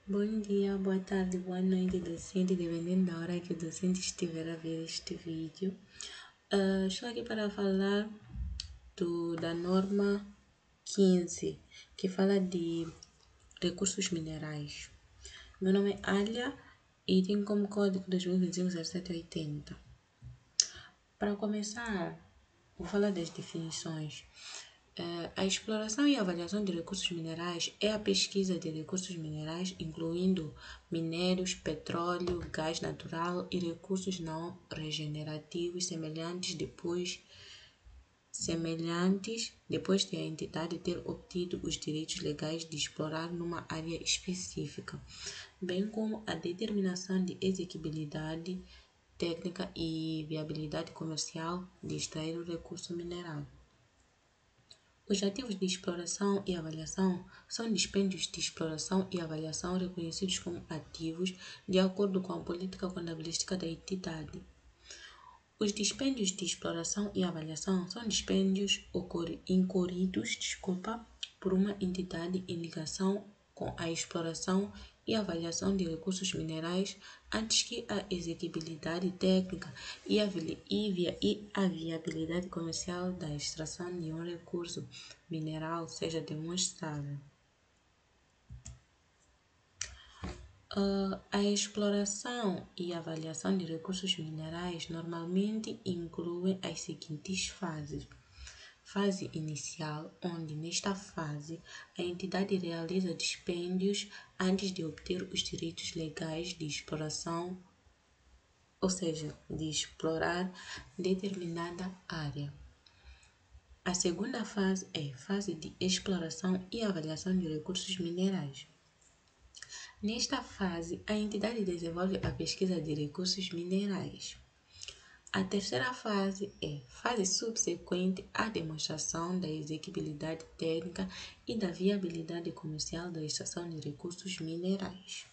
Bom dia, boa tarde, boa noite, docente, dependendo da hora que o docente estiver a ver este vídeo. Estou aqui para falar da norma 15, que fala de recursos minerais. Meu nome é Alia e tenho como código 2025-0780. Para começar, vou falar das definições. A exploração e avaliação de recursos minerais é a pesquisa de recursos minerais, incluindo minérios, petróleo, gás natural e recursos não regenerativos depois de a entidade ter obtido os direitos legais de explorar numa área específica, bem como a determinação de exequibilidade técnica e viabilidade comercial de extrair o recurso mineral. Os ativos de exploração e avaliação são dispêndios de exploração e avaliação reconhecidos como ativos de acordo com a política contabilística da entidade. Os dispêndios de exploração e avaliação são dispêndios incorridos por uma entidade em ligação com a exploração e avaliação de recursos minerais antes que a exequibilidade técnica e a viabilidade comercial da extração de um recurso mineral seja demonstrável. A exploração e avaliação de recursos minerais normalmente incluem as seguintes fases. Fase inicial, onde nesta fase a entidade realiza dispêndios antes de obter os direitos legais de exploração, ou seja, de explorar determinada área. A segunda fase é fase de exploração e avaliação de recursos minerais. Nesta fase, a entidade desenvolve a pesquisa de recursos minerais. A terceira fase é fase subsequente à demonstração da exequibilidade técnica e da viabilidade comercial da extração de recursos minerais.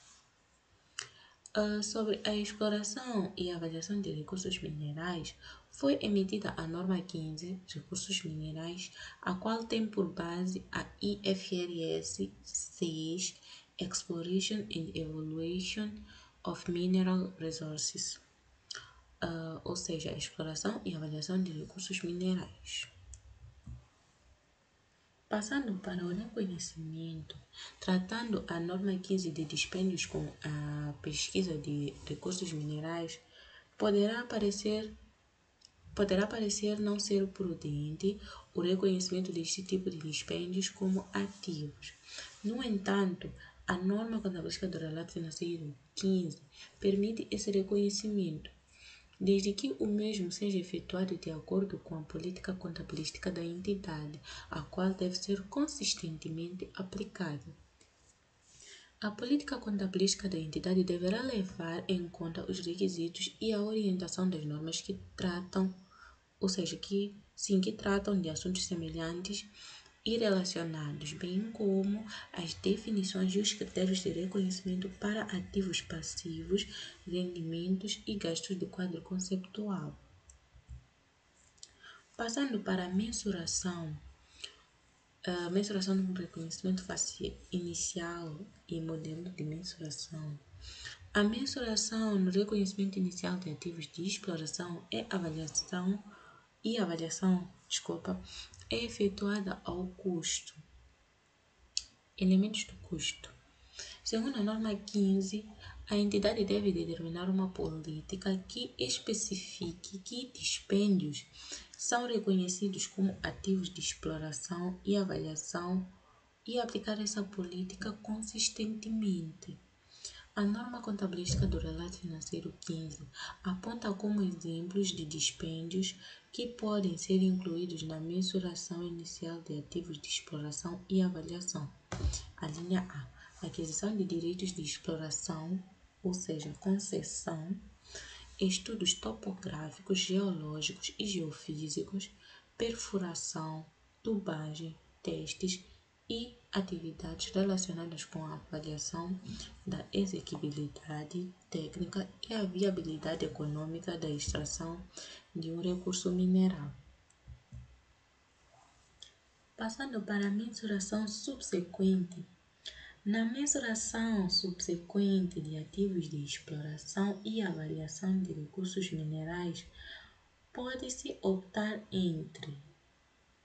Sobre a exploração e avaliação de recursos minerais, foi emitida a norma 15, Recursos Minerais, a qual tem por base a IFRS 6, Exploration and Evaluation of Mineral Resources, ou seja, a exploração e avaliação de recursos minerais. Passando para o reconhecimento, tratando a norma 15 de dispêndios com a pesquisa de recursos minerais, poderá parecer não ser prudente o reconhecimento deste tipo de dispêndios como ativos. No entanto, a norma contabilística do relato financeiro 15 permite esse reconhecimento, desde que o mesmo seja efetuado de acordo com a política contabilística da entidade, a qual deve ser consistentemente aplicada. A política contabilística da entidade deverá levar em conta os requisitos e a orientação das normas que tratam de assuntos semelhantes e relacionados, bem como as definições e os critérios de reconhecimento para ativos passivos, rendimentos e gastos do quadro conceptual. Passando para a mensuração do reconhecimento inicial e modelo de mensuração. A mensuração no reconhecimento inicial de ativos de exploração e avaliação é efetuada ao custo. Elementos do custo. Segundo a norma 15, a entidade deve determinar uma política que especifique que dispêndios são reconhecidos como ativos de exploração e avaliação e aplicar essa política consistentemente. A norma contabilística do relato financeiro 15 aponta como exemplos de dispêndios que podem ser incluídos na mensuração inicial de ativos de exploração e avaliação. A linha A, aquisição de direitos de exploração, ou seja, concessão, estudos topográficos, geológicos e geofísicos, perfuração, tubagem, testes e atividades relacionadas com a avaliação da exequibilidade técnica e a viabilidade econômica da extração de um recurso mineral. Passando para a mensuração subsequente, Na mensuração subsequente de ativos de exploração e avaliação de recursos minerais, pode-se optar entre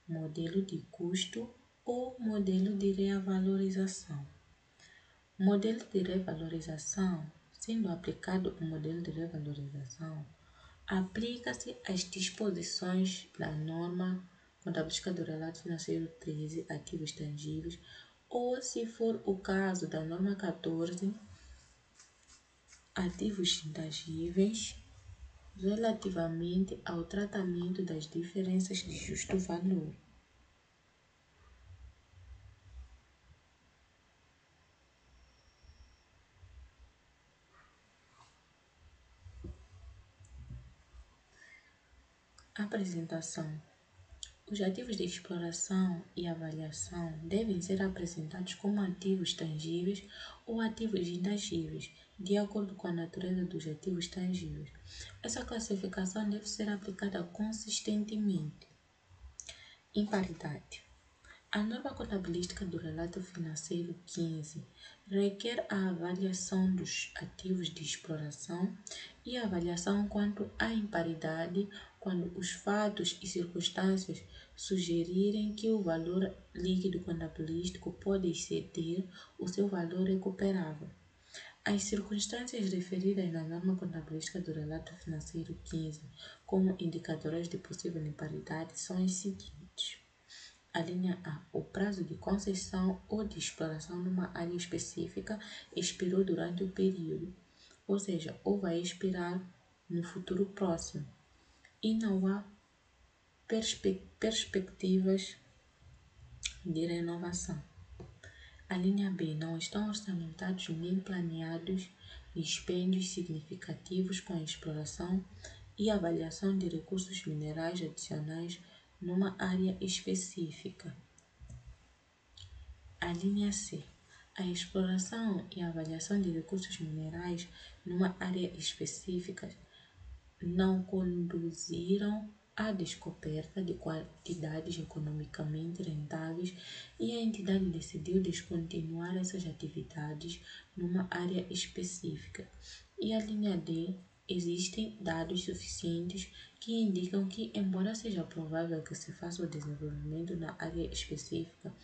modelo de custo ou modelo de revalorização. Modelo de revalorização, sendo aplicado o modelo de revalorização, aplica-se às disposições da norma contabilística do relato financeiro 13, ativos tangíveis, ou, se for o caso da norma 14, ativos intangíveis, relativamente ao tratamento das diferenças de justo valor. Apresentação. Os ativos de exploração e avaliação devem ser apresentados como ativos tangíveis ou ativos intangíveis, de acordo com a natureza dos ativos tangíveis. Essa classificação deve ser aplicada consistentemente. Imparidade. A norma contabilística do relato financeiro 15 requer a avaliação dos ativos de exploração e a avaliação quanto à imparidade quando os fatos e circunstâncias sugerirem que o valor líquido contabilístico pode exceder o seu valor recuperável. As circunstâncias referidas na norma contabilística do relato financeiro 15 como indicadores de possível imparidade são as seguintes. A linha A. O prazo de concessão ou de exploração numa área específica expirou durante o período, ou seja, ou vai expirar no futuro próximo, e não há perspectivas de renovação. A linha B. Não estão orçamentados nem planeados dispêndios significativos com a exploração e avaliação de recursos minerais adicionais numa área específica. A linha C. A exploração e avaliação de recursos minerais numa área específica não conduziram à descoberta de quantidades economicamente rentáveis e a entidade decidiu descontinuar essas atividades numa área específica. E a linha D. Existem dados suficientes que indicam que, embora seja provável que se faça o desenvolvimento na área específica,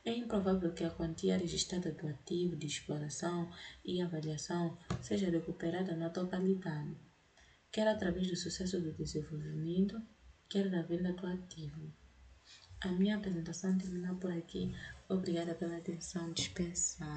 é improvável que a quantia registrada do ativo de exploração e avaliação seja recuperada na totalidade, quer através do sucesso do desenvolvimento, quer da venda do ativo. A minha apresentação termina por aqui. Obrigada pela atenção dispensada.